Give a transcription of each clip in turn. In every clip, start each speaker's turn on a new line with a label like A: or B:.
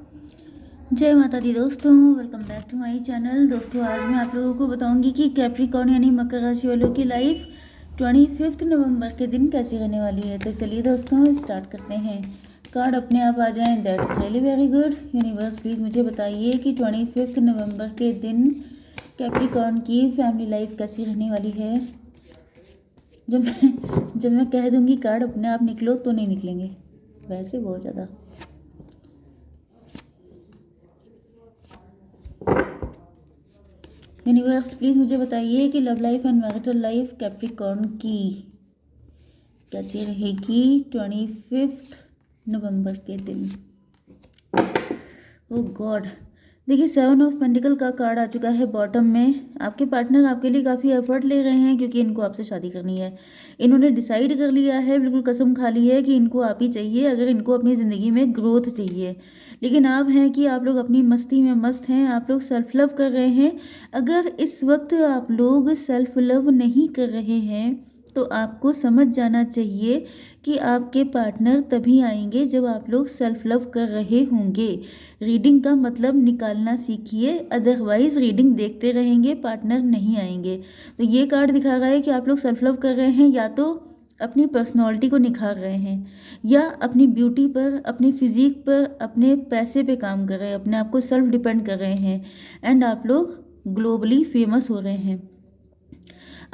A: जय माता दी दोस्तों, welcome back to my channel. दोस्तों आज मैं आप लोगों को बताऊंगी कि कैप्रिकॉर्न यानी मकर राशि वालों की लाइफ 25 नवंबर के दिन कैसी रहने वाली है। तो चलिए दोस्तों स्टार्ट करते हैं। कार्ड अपने आप आ जाएं, that's really very good. Universe please मुझे बताइए कि 25 नवंबर के दिन कैप्रिकॉर्न की फैमिली लाइफ कैसी रहने वाली है। जब मैं कह दूंगी कार्ड अपने आप निकलो तो नहीं निकलेंगे, वैसे बहुत ज़्यादा। यूनिवर्स प्लीज़ मुझे बताइए कि love life and marital life Capricorn की कैसी रहेगी 25 नवंबर के दिन। ओह गॉड, देखिए 7 ऑफ पेंटिकल का कार्ड आ चुका है बॉटम में। आपके पार्टनर आपके लिए काफ़ी एफर्ट ले रहे हैं क्योंकि इनको आपसे शादी करनी है। इन्होंने डिसाइड कर लिया है, बिल्कुल कसम खा ली है कि इनको आप ही चाहिए अगर इनको अपनी ज़िंदगी में ग्रोथ चाहिए। लेकिन आप हैं कि आप लोग अपनी मस्ती में मस्त हैं, आप लोग सेल्फ लव कर रहे हैं। अगर इस वक्त आप लोग सेल्फ लव नहीं कर रहे हैं तो आपको समझ जाना चाहिए कि आपके पार्टनर तभी आएंगे जब आप लोग सेल्फ लव कर रहे होंगे। रीडिंग का मतलब निकालना सीखिए, अदरवाइज रीडिंग देखते रहेंगे पार्टनर नहीं आएंगे। तो ये कार्ड दिखा रहा है कि आप लोग सेल्फ लव कर रहे हैं, या तो अपनी पर्सनालिटी को निखार रहे हैं, या अपनी ब्यूटी पर, अपनी फिजिक पर, अपने पैसे पे काम कर रहे हैं, अपने आप को सेल्फ डिपेंड कर रहे हैं। एंड आप लोग ग्लोबली फेमस हो रहे हैं।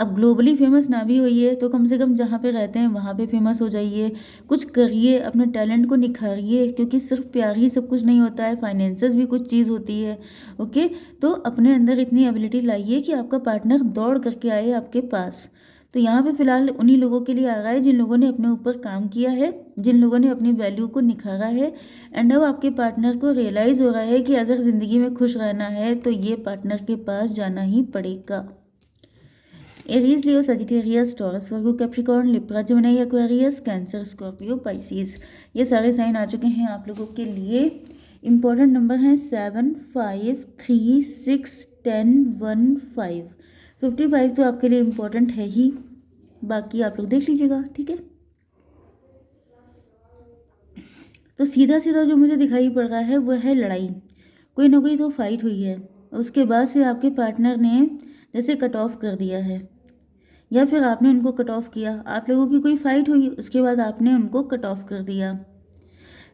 A: अब ग्लोबली फेमस ना भी होइए तो कम से कम जहाँ पे रहते हैं वहाँ पे फेमस हो जाइए। कुछ करिए, अपने टैलेंट को निखारिए, क्योंकि सिर्फ प्यार ही सब कुछ नहीं होता है, फाइनेंसेस भी कुछ चीज़ होती है। ओके, तो अपने अंदर इतनी एबिलिटी लाइए कि आपका पार्टनर दौड़ करके आए आपके पास। तो यहाँ पे फिलहाल उन्हीं लोगों के लिए आ रहा है जिन लोगों ने अपने ऊपर काम किया है, जिन लोगों ने अपनी वैल्यू को निखारा है। एंड अब आपके पार्टनर को रियलाइज़ हो रहा है कि अगर ज़िंदगी में खुश रहना है तो ये पार्टनर के पास जाना ही पड़ेगा। Aries, Leo, Sagittarius, Taurus, Virgo, Capricorn, Libra, Gemini, Aquarius, Cancer, Scorpio, Pisces, ये सारे साइन आ चुके हैं आप लोगों के लिए। इंपॉर्टेंट नंबर हैं 7, 5, 3, 6, 10, 1, 5। 55 तो आपके लिए इम्पोर्टेंट है ही, बाकी आप लोग देख लीजिएगा, ठीक है। तो सीधा सीधा जो मुझे दिखाई पड़ रहा है वह है लड़ाई, कोई ना कोई तो फाइट हुई है। उसके बाद से आपके पार्टनर ने जैसे कट ऑफ कर दिया है, या फिर आपने उनको कट ऑफ किया। आप लोगों की कोई फाइट हुई, उसके बाद आपने उनको कट ऑफ कर दिया।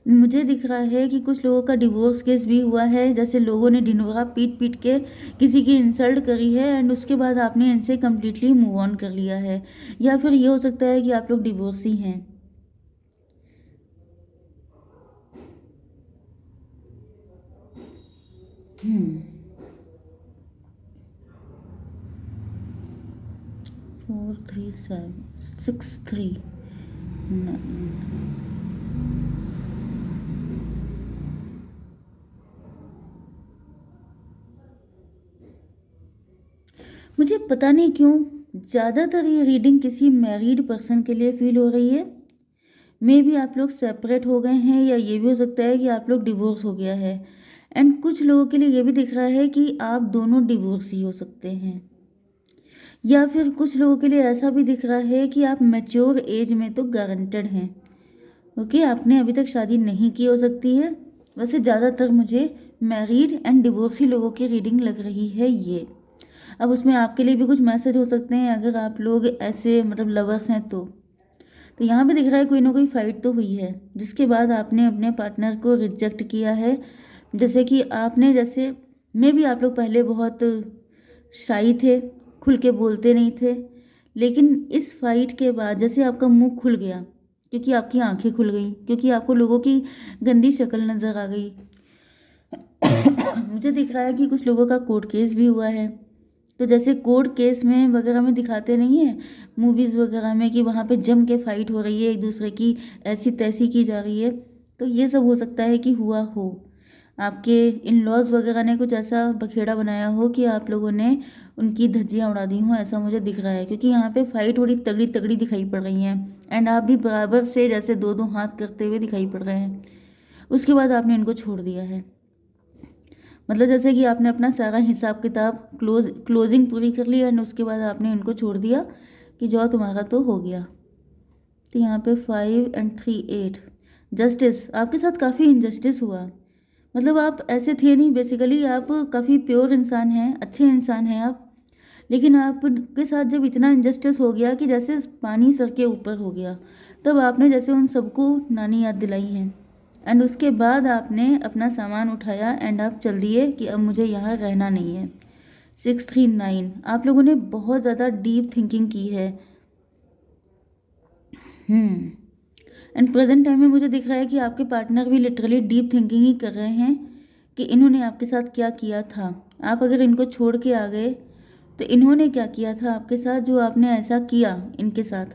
A: मुझे दिख रहा है कि कुछ लोगों का डिवोर्स केस भी हुआ है, जैसे लोगों ने ढिंढोरा पीट पीट के किसी की इंसल्ट करी है एंड उसके बाद आपने इनसे कम्प्लीटली मूव ऑन कर लिया है। या फिर ये हो सकता है कि आप लोग डिवोर्सी हैं। हम्म 4, 3, 7, 6, 3, 9। मुझे पता नहीं क्यों ज़्यादातर ये रीडिंग किसी मैरिड पर्सन के लिए फील हो रही है। मे भी आप लोग सेपरेट हो गए हैं, या ये भी हो सकता है कि आप लोग डिवोर्स हो गया है। एंड कुछ लोगों के लिए ये भी दिख रहा है कि आप दोनों डिवोर्सी हो सकते हैं। या फिर कुछ लोगों के लिए ऐसा भी दिख रहा है कि आप मैच्योर एज में तो गारंटेड हैं। ओके, आपने अभी तक शादी नहीं की हो सकती है। वैसे ज़्यादातर मुझे मैरिड एंड डिवोर्सी लोगों की रीडिंग लग रही है ये। अब उसमें आपके लिए भी कुछ मैसेज हो सकते हैं अगर आप लोग ऐसे मतलब लवर्स हैं तो यहाँ पे दिख रहा है कोई ना कोई फाइट तो हुई है जिसके बाद आपने अपने पार्टनर को रिजेक्ट किया है। जैसे कि आपने, जैसे मे भी आप लोग पहले बहुत शाई थे, खुल के बोलते नहीं थे, लेकिन इस फाइट के बाद जैसे आपका मुंह खुल गया, क्योंकि आपकी आंखें खुल गई, क्योंकि आपको लोगों की गंदी शक्ल नज़र आ गई। मुझे दिख रहा है कि कुछ लोगों का कोर्ट केस भी हुआ है। तो जैसे कोर्ट केस में वगैरह में दिखाते नहीं है मूवीज़ वगैरह में कि वहाँ पे जम के फाइट हो रही है, एक दूसरे की ऐसी तैसी की जा रही है, तो ये सब हो सकता है कि हुआ हो। आपके इन लॉज वगैरह ने कुछ ऐसा बखेड़ा बनाया हो कि आप लोगों ने उनकी धज्जियाँ उड़ा दी हों, ऐसा मुझे दिख रहा है। क्योंकि यहाँ पे फाइट बड़ी तगड़ी तगड़ी दिखाई पड़ रही हैं एंड आप भी बराबर से जैसे दो दो हाथ करते हुए दिखाई पड़ रहे हैं। उसके बाद आपने इनको छोड़ दिया है, मतलब जैसे कि आपने अपना सारा हिसाब किताब क्लोजिंग पूरी कर ली एंड उसके बाद आपने इनको छोड़ दिया कि जो तुम्हारा तो हो गया। तो यहाँ पे 5 एंड 3, 8, जस्टिस, आपके साथ काफ़ी इनजस्टिस हुआ। मतलब आप ऐसे थे नहीं, बेसिकली आप काफ़ी प्योर इंसान हैं, अच्छे इंसान हैं आप। लेकिन आपके साथ जब इतना इनजस्टिस हो गया कि जैसे पानी सर के ऊपर हो गया, तब आपने जैसे उन सबको नानी याद दिलाई है। एंड उसके बाद आपने अपना सामान उठाया एंड आप चल दिए कि अब मुझे यहाँ रहना नहीं है। 639, आप लोगों ने बहुत ज़्यादा डीप थिंकिंग की है। एंड प्रेजेंट टाइम में मुझे दिख रहा है कि आपके पार्टनर भी लिटरली डीप थिंकिंग ही कर रहे हैं कि इन्होंने आपके साथ क्या किया था। आप अगर इनको छोड़ के आ गए तो इन्होंने क्या किया था आपके साथ जो आपने ऐसा किया इनके साथ।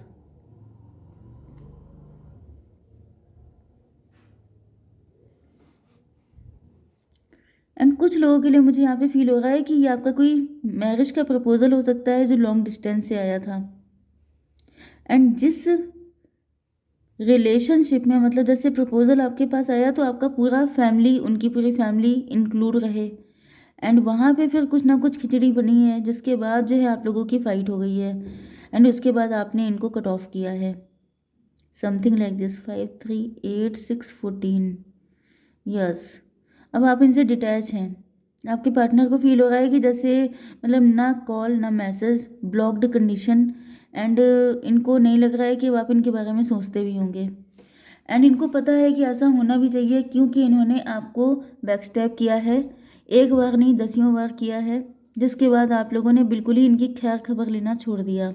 A: एंड कुछ लोगों के लिए मुझे यहाँ पे फील हो रहा है कि ये आपका कोई मैरिज का प्रपोजल हो सकता है जो लॉन्ग डिस्टेंस से आया था। एंड जिस रिलेशनशिप में, मतलब जैसे प्रपोजल आपके पास आया तो आपका पूरा फैमिली, उनकी पूरी फैमिली इंक्लूड रहे। एंड वहाँ पे फिर कुछ ना कुछ खिचड़ी बनी है जिसके बाद जो है आप लोगों की फ़ाइट हो गई है। एंड उसके बाद आपने इनको कट ऑफ किया है। Something like this, 5 3 8 6 14। यस, अब आप इनसे डिटैच हैं। आपके पार्टनर को फील हो रहा है कि जैसे मतलब ना कॉल ना मैसेज, ब्लॉक्ड कंडीशन। एंड इनको नहीं लग रहा है कि आप इनके बारे में सोचते भी होंगे। एंड इनको पता है कि ऐसा होना भी चाहिए क्योंकि इन्होंने आपको बैकस्टैप किया है, एक बार नहीं दसियों बार किया है, जिसके बाद आप लोगों ने बिल्कुल ही इनकी खैर खबर लेना छोड़ दिया।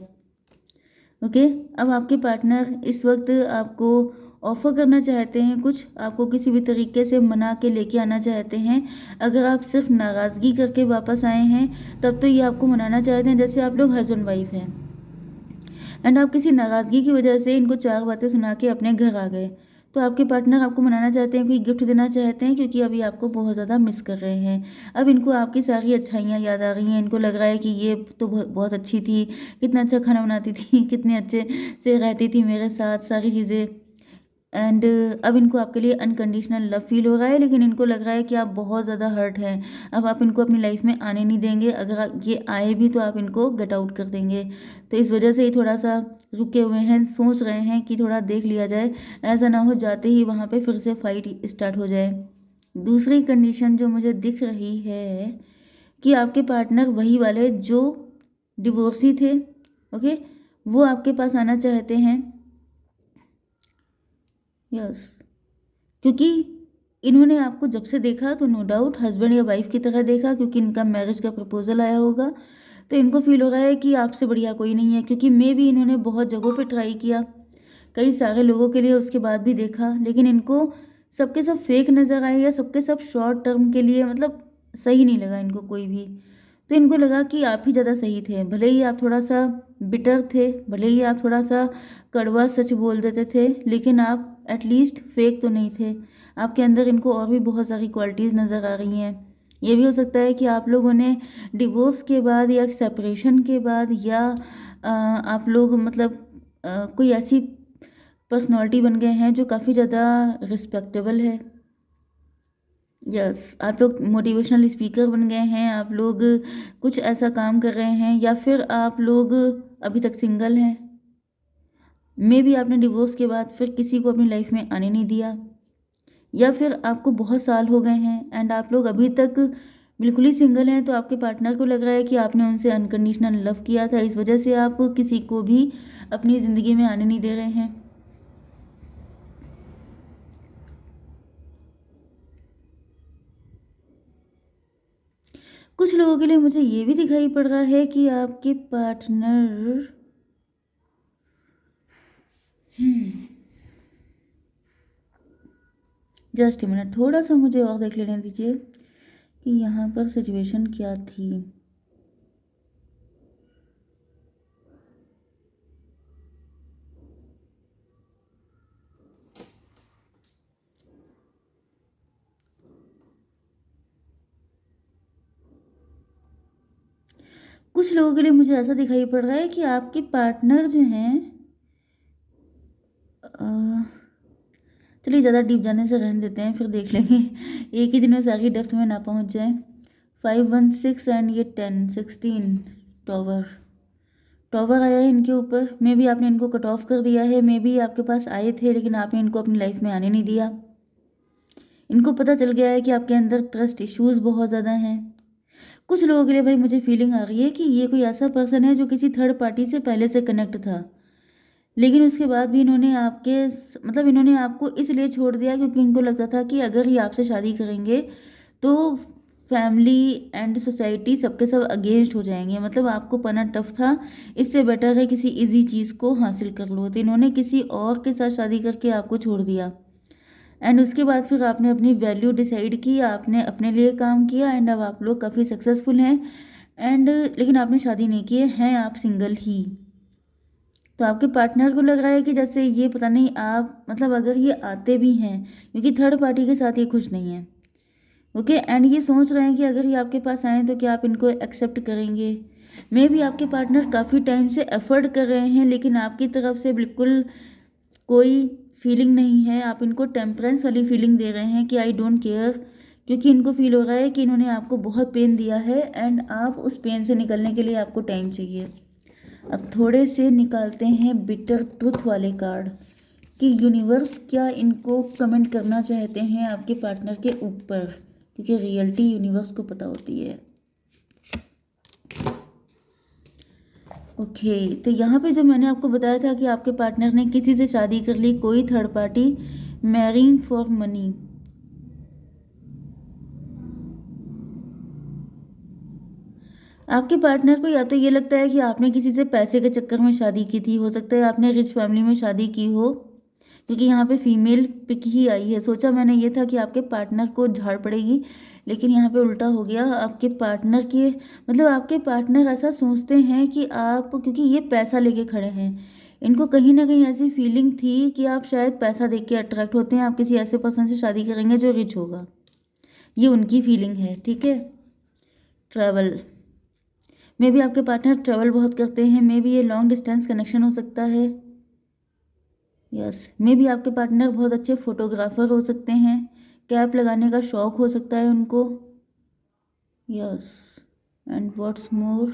A: ओके, अब आपके पार्टनर इस वक्त आपको ऑफर करना चाहते हैं कुछ, आपको किसी भी तरीके से मना के लेके आना चाहते हैं। अगर आप सिर्फ नाराज़गी करके वापस आए हैं तब तो ये आपको मनाना चाहते हैं जैसे आप लोग हस्बैंड वाइफ हैं। एंड आप किसी नाराज़गी की वजह से इनको चार बातें सुना के अपने घर आ गए, तो आपके पार्टनर आपको मनाना चाहते हैं, कोई गिफ्ट देना चाहते हैं क्योंकि अभी आपको बहुत ज़्यादा मिस कर रहे हैं। अब इनको आपकी सारी अच्छाइयाँ याद आ रही हैं। इनको लग रहा है कि ये तो बहुत बहुत अच्छी थी, कितना अच्छा खाना बनाती थी, कितने अच्छे से रहती थी मेरे साथ, सारी चीज़ें। एंड अब इनको आपके लिए अनकंडीशनल लव फील हो रहा है, लेकिन इनको लग रहा है कि आप बहुत ज़्यादा हर्ट हैं। अब आप इनको अपनी लाइफ में आने नहीं देंगे, अगर ये आए भी तो आप इनको गेट आउट कर देंगे। तो इस वजह से ये थोड़ा सा रुके हुए हैं, सोच रहे हैं कि थोड़ा देख लिया जाए, ऐसा ना हो जाते ही वहाँ पे फिर से फाइट स्टार्ट हो जाए। दूसरी कंडीशन जो मुझे दिख रही है कि आपके पार्टनर वही वाले जो डिवोर्सी थे, ओके, वो आपके पास आना चाहते हैं। यस, क्योंकि इन्होंने आपको जब से देखा तो नो डाउट हस्बैंड या वाइफ की तरह देखा, क्योंकि इनका मैरिज का प्रपोजल आया होगा। तो इनको फील हो रहा है कि आपसे बढ़िया कोई नहीं है, क्योंकि मे भी इन्होंने बहुत जगहों पे ट्राई किया, कई सारे लोगों के लिए, उसके बाद भी देखा, लेकिन इनको सबके सब फेक नज़र आए या सबके सब शॉर्ट टर्म के लिए, मतलब सही नहीं लगा इनको कोई भी। तो इनको लगा कि आप ही ज़्यादा सही थे, भले ही आप थोड़ा सा बिटर थे, भले ही आप थोड़ा सा कड़वा सच बोल देते थे, लेकिन आप एटलीस्ट फेक तो नहीं थे। आपके अंदर इनको और भी बहुत सारी क्वालिटीज़ नज़र आ रही हैं। ये भी हो सकता है कि आप लोगों ने डिवोर्स के बाद या सेपरेशन के बाद या आप लोग मतलब कोई ऐसी पर्सनालिटी बन गए हैं जो काफ़ी ज़्यादा रिस्पेक्टेबल है। यस, आप लोग मोटिवेशनल स्पीकर बन गए हैं, आप लोग कुछ ऐसा काम कर रहे हैं, या फिर आप लोग अभी तक सिंगल हैं। मे बी आपने डिवोर्स के बाद फिर किसी को अपनी लाइफ में आने नहीं दिया, या फिर आपको बहुत साल हो गए हैं एंड आप लोग अभी तक बिल्कुल ही सिंगल हैं। तो आपके पार्टनर को लग रहा है कि आपने उनसे अनकंडीशनल लव किया था, इस वजह से आप किसी को भी अपनी ज़िंदगी में आने नहीं दे रहे हैं। कुछ लोगों के लिए मुझे ये भी दिखाई पड़ रहा है कि आपके पार्टनर जस्ट मिनट, थोड़ा सा मुझे और देख लेने दीजिए कि यहाँ पर सिचुएशन क्या थी। कुछ लोगों के लिए मुझे ऐसा दिखाई पड़ रहा है कि आपके पार्टनर जो हैं, चलिए ज़्यादा डीप जाने से रहने देते हैं, फिर देख लेंगे, एक ही दिन में सारी डेप्थ में ना पहुंच जाए। 516 एंड ये 10 16 टॉवर, टॉवर आया है इनके ऊपर। मे बी आपने इनको कट ऑफ कर दिया है, मे बी आपके पास आए थे लेकिन आपने इनको अपनी लाइफ में आने नहीं दिया। इनको पता चल गया है कि आपके अंदर ट्रस्ट इश्यूज़ बहुत ज़्यादा हैं। कुछ लोगों के लिए भाई मुझे फीलिंग आ रही है कि ये कोई ऐसा पर्सन है जो किसी थर्ड पार्टी से पहले से कनेक्ट था, लेकिन उसके बाद भी इन्होंने इन्होंने आपको इसलिए छोड़ दिया क्योंकि इनको लगता था कि अगर ये आपसे शादी करेंगे तो फैमिली एंड सोसाइटी सबके सब अगेंस्ट हो जाएंगे, मतलब आपको पाना टफ था, इससे बेटर है किसी इजी चीज़ को हासिल कर लो। तो इन्होंने किसी और के साथ शादी करके आपको छोड़ दिया एंड उसके बाद फिर आपने अपनी वैल्यू डिसाइड की, आपने अपने लिए काम किया एंड अब आप लोग काफ़ी सक्सेसफुल हैं एंड लेकिन आपने शादी नहीं की है आप सिंगल ही। तो आपके पार्टनर को लग रहा है कि जैसे ये पता नहीं आप अगर ये आते भी हैं क्योंकि थर्ड पार्टी के साथ ये खुश नहीं है। ओके एंड ये सोच रहे हैं कि अगर ये आपके पास आए तो क्या आप इनको एक्सेप्ट करेंगे। मे भी आपके पार्टनर काफ़ी टाइम से एफर्ट कर रहे हैं लेकिन आपकी तरफ से बिल्कुल कोई फीलिंग नहीं है, आप इनको टेम्परेंस वाली फीलिंग दे रहे हैं कि आई डोंट केयर, क्योंकि इनको फील हो रहा है कि इन्होंने आपको बहुत पेन दिया है एंड आप उस पेन से निकलने के लिए आपको टाइम चाहिए। अब थोड़े से निकालते हैं बिटर ट्रुथ वाले कार्ड कि यूनिवर्स क्या इनको कमेंट करना चाहते हैं आपके पार्टनर के ऊपर, क्योंकि रियलिटी यूनिवर्स को पता होती है। ओके तो यहाँ पे जो मैंने आपको बताया था कि आपके पार्टनर ने किसी से शादी कर ली, कोई third party, marrying for money. आपके पार्टनर को या तो ये लगता है कि आपने किसी से पैसे के चक्कर में शादी की थी, हो सकता है आपने रिच फैमिली में शादी की हो, क्योंकि यहाँ पे फीमेल पिक ही आई है। सोचा मैंने ये था कि आपके पार्टनर को झाड़ पड़ेगी, लेकिन यहाँ पे उल्टा हो गया। आपके पार्टनर के आपके पार्टनर ऐसा सोचते हैं कि आप, क्योंकि ये पैसा लेके खड़े हैं, इनको कहीं ना कहीं ऐसी फीलिंग थी कि आप शायद पैसा देख के अट्रैक्ट होते हैं, आप किसी ऐसे पर्सन से शादी करेंगे जो रिच होगा, ये उनकी फीलिंग है। ठीक है। ट्रैवल, मे भी आपके पार्टनर ट्रैवल बहुत करते हैं, मे भी ये लॉन्ग डिस्टेंस कनेक्शन हो सकता है। यस, मे भी आपके पार्टनर बहुत अच्छे फोटोग्राफर हो सकते हैं, कैप लगाने का शौक हो सकता है उनको। Yes and what's more,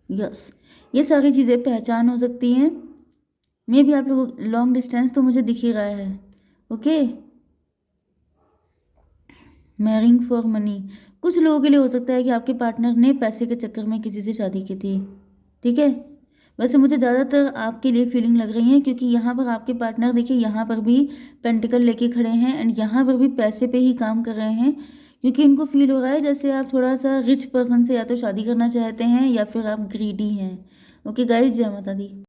A: yes ये सारी चीज़ें पहचान हो सकती हैं। मे भी आप लोग लॉन्ग डिस्टेंस तो मुझे दिख ही रहा है। ओके, मैरिंग फॉर मनी, कुछ लोगों के लिए हो सकता है कि आपके पार्टनर ने पैसे के चक्कर में किसी से शादी की थी। ठीक है। वैसे मुझे ज़्यादातर आपके लिए फीलिंग लग रही है क्योंकि यहाँ पर आपके पार्टनर देखिए, यहाँ पर भी पेंटिकल लेके खड़े हैं एंड यहाँ पर भी पैसे पे ही काम कर रहे हैं, क्योंकि इनको फील हो रहा है जैसे आप थोड़ा सा रिच पर्सन से या तो शादी करना चाहते हैं या फिर आप ग्रीडी हैं। ओके गाइस, जय माता दी।